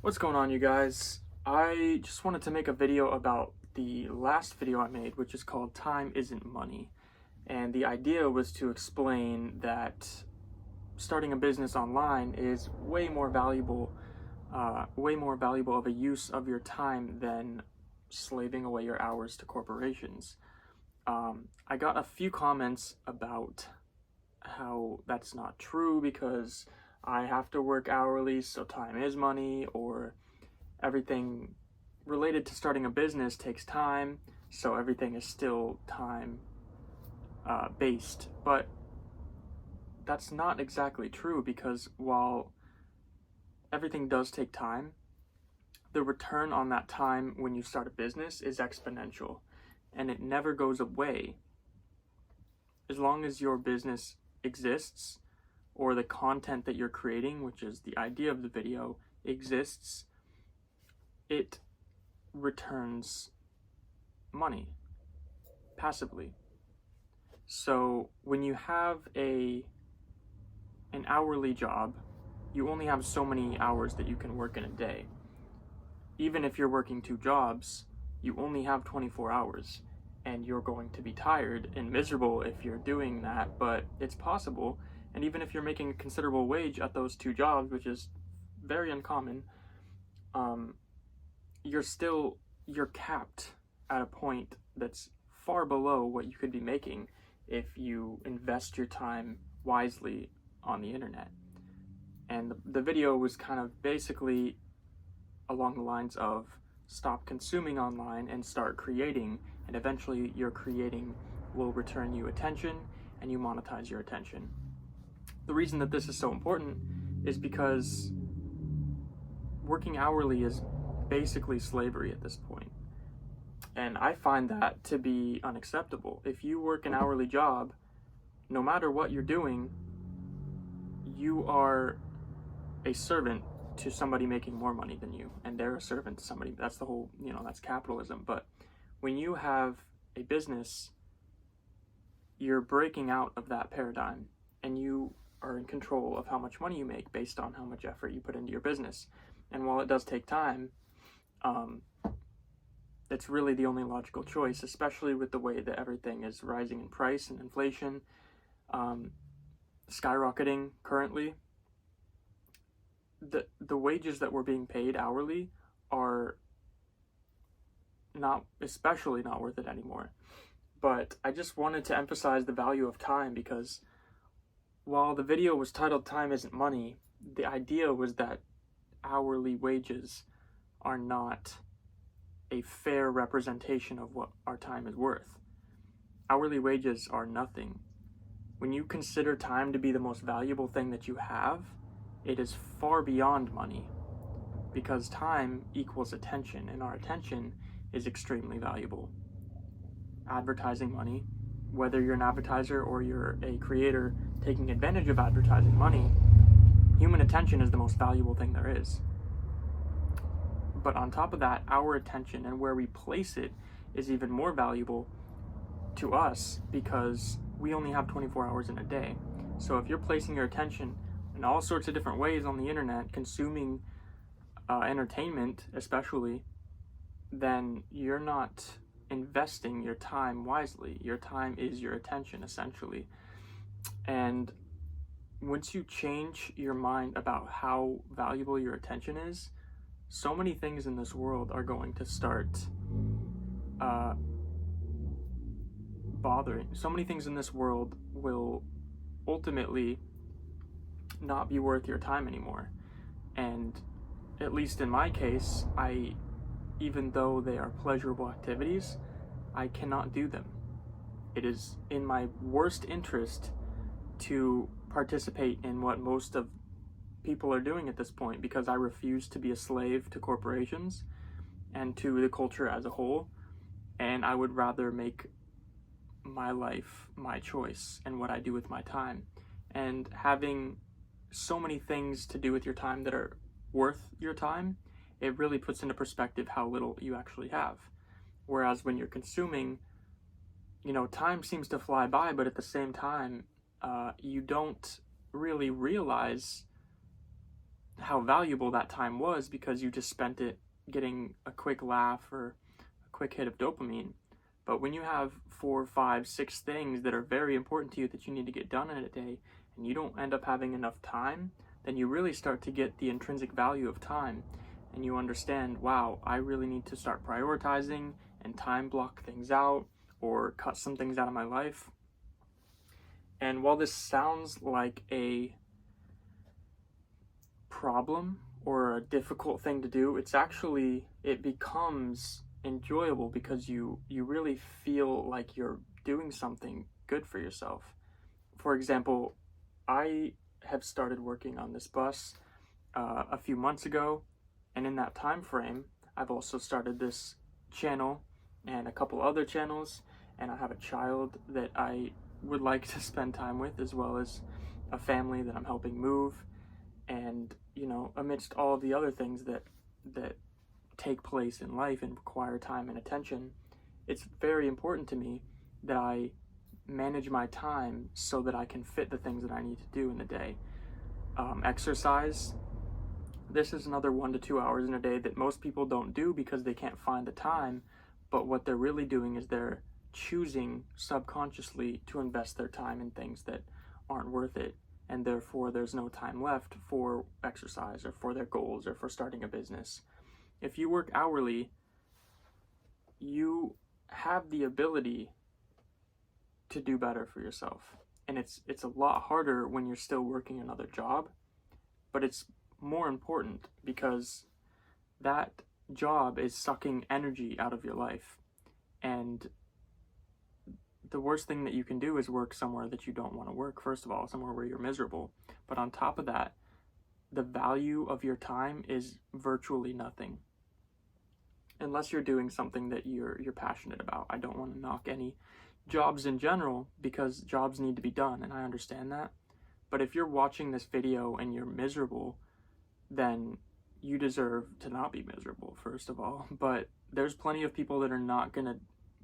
What's going on, you guys? I just wanted to make a video about the last video I made, which is called Time Isn't Money. And the idea was to explain that starting a business online is way more valuable of a use of your time than slaving away your hours to corporations. I got a few comments about how that's not true because I have to work hourly, so time is money, or everything related to starting a business takes time, so everything is still time based. But that's not exactly true because while everything does take time, the return on that time when you start a business is exponential and it never goes away. As long as your business exists or the content that you're creating, which is the idea of the video, exists, it returns money passively. So when you have an hourly job, you only have so many hours that you can work in a day. Even if you're working two jobs, you only have 24 hours, and you're going to be tired and miserable if you're doing that, but it's possible. And even if you're making a considerable wage at those two jobs, which is very uncommon, you're capped at a point that's far below what you could be making if you invest your time wisely on the internet. And the video was kind of basically along the lines of stop consuming online and start creating, and eventually your creating will return you attention and you monetize your attention. The reason that this is so important is because working hourly is basically slavery at this point. And I find that to be unacceptable. If you work an hourly job, no matter what you're doing, you are a servant to somebody making more money than you, and they're a servant to somebody. That's the whole, that's capitalism. But when you have a business, you're breaking out of that paradigm, and you are in control of how much money you make based on how much effort you put into your business. And while it does take time, it's really the only logical choice, especially with the way that everything is rising in price and inflation, skyrocketing currently. The wages that we're being paid hourly are especially not worth it anymore. But I just wanted to emphasize the value of time because while the video was titled Time Isn't Money, the idea was that hourly wages are not a fair representation of what our time is worth. Hourly wages are nothing. When you consider time to be the most valuable thing that you have, it is far beyond money, because time equals attention, and our attention is extremely valuable. Advertising money, whether you're an advertiser or you're a creator taking advantage of advertising money, human attention is the most valuable thing there is. But on top of that, our attention and where we place it is even more valuable to us because we only have 24 hours in a day. So if you're placing your attention in all sorts of different ways on the internet, consuming entertainment especially, then you're not investing your time wisely. Your time is your attention, essentially. And once you change your mind about how valuable your attention is, so many things in this world are going to start bothering. So many things in this world will ultimately not be worth your time anymore. And at least in my case, even though they are pleasurable activities, I cannot do them. It is in my worst interest to participate in what most of people are doing at this point because I refuse to be a slave to corporations and to the culture as a whole, and I would rather make my life my choice and what I do with my time. And having so many things to do with your time that are worth your time, it really puts into perspective how little you actually have. Whereas when you're consuming, time seems to fly by, but at the same time, you don't really realize how valuable that time was because you just spent it getting a quick laugh or a quick hit of dopamine. But when you have 4, 5, 6 things that are very important to you that you need to get done in a day, and you don't end up having enough time, then you really start to get the intrinsic value of time, and you understand, wow, I really need to start prioritizing and time block things out or cut some things out of my life. And while this sounds like a problem or a difficult thing to do, it becomes enjoyable because you really feel like you're doing something good for yourself. For example, I have started working on this bus a few months ago, and in that time frame I've also started this channel and a couple other channels, and I have a child that I would like to spend time with, as well as a family that I'm helping move. And amidst all of the other things that take place in life and require time and attention, it's very important to me that I manage my time so that I can fit the things that I need to do in the day. Exercise, this is another 1 to 2 hours in a day that most people don't do because they can't find the time, but what they're really doing is they're choosing subconsciously to invest their time in things that aren't worth it, and therefore there's no time left for exercise or for their goals or for starting a business. If you work hourly, you have the ability to do better for yourself. And it's a lot harder when you're still working another job, but it's more important because that job is sucking energy out of your life. And the worst thing that you can do is work somewhere that you don't want to work, first of all, somewhere where you're miserable. But on top of that, the value of your time is virtually nothing. Unless you're doing something that you're passionate about. I don't want to knock any jobs in general, because jobs need to be done, and I understand that. But if you're watching this video and you're miserable, then you deserve to not be miserable, first of all. But there's plenty of people that are not going to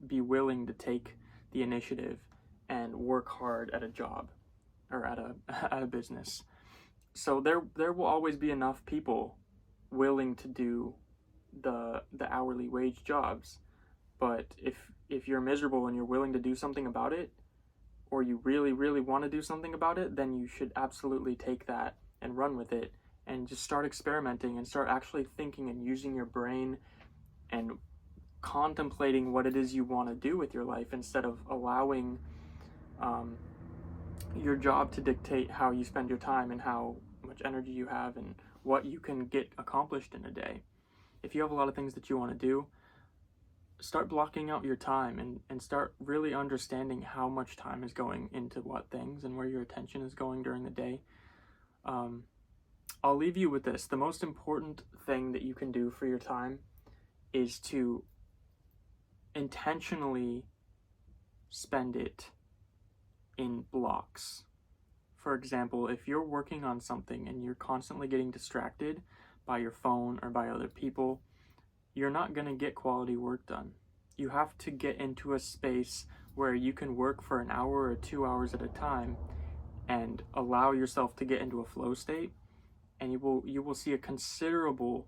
be willing to take the initiative and work hard at a job or at a business. So there will always be enough people willing to do the hourly wage jobs. But if you're miserable and you're willing to do something about it, or you really, really want to do something about it, then you should absolutely take that and run with it and just start experimenting and start actually thinking and using your brain and contemplating what it is you want to do with your life, instead of allowing your job to dictate how you spend your time and how much energy you have and what you can get accomplished in a day. If you have a lot of things that you want to do, start blocking out your time and start really understanding how much time is going into what things and where your attention is going during the day. I'll leave you with this. The most important thing that you can do for your time is to intentionally spend it in blocks. For example, if you're working on something and you're constantly getting distracted by your phone or by other people, you're not going to get quality work done. You have to get into a space where you can work for an hour or 2 hours at a time and allow yourself to get into a flow state, and you will see a considerable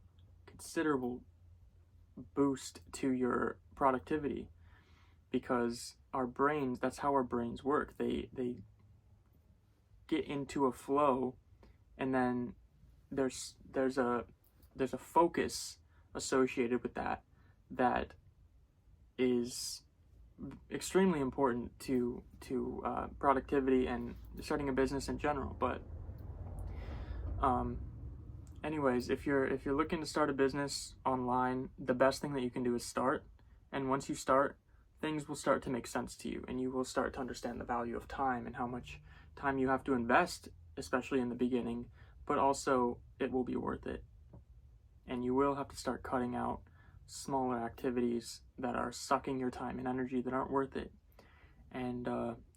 boost to your productivity, because our brains, that's how our brains work. They get into a flow, and then there's a focus associated with that is extremely important to productivity and starting a business in general. But anyways, if you're looking to start a business online, the best thing that you can do is start. And once you start, things will start to make sense to you, and you will start to understand the value of time and how much time you have to invest, especially in the beginning, but also it will be worth it. And you will have to start cutting out smaller activities that are sucking your time and energy that aren't worth it. And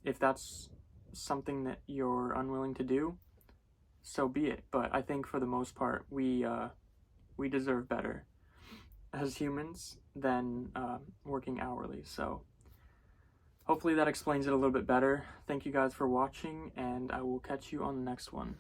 if that's something that you're unwilling to do, so be it. But I think for the most part, we deserve better as humans than working hourly. So hopefully that explains it a little bit better. Thank you guys for watching, and I will catch you on the next one.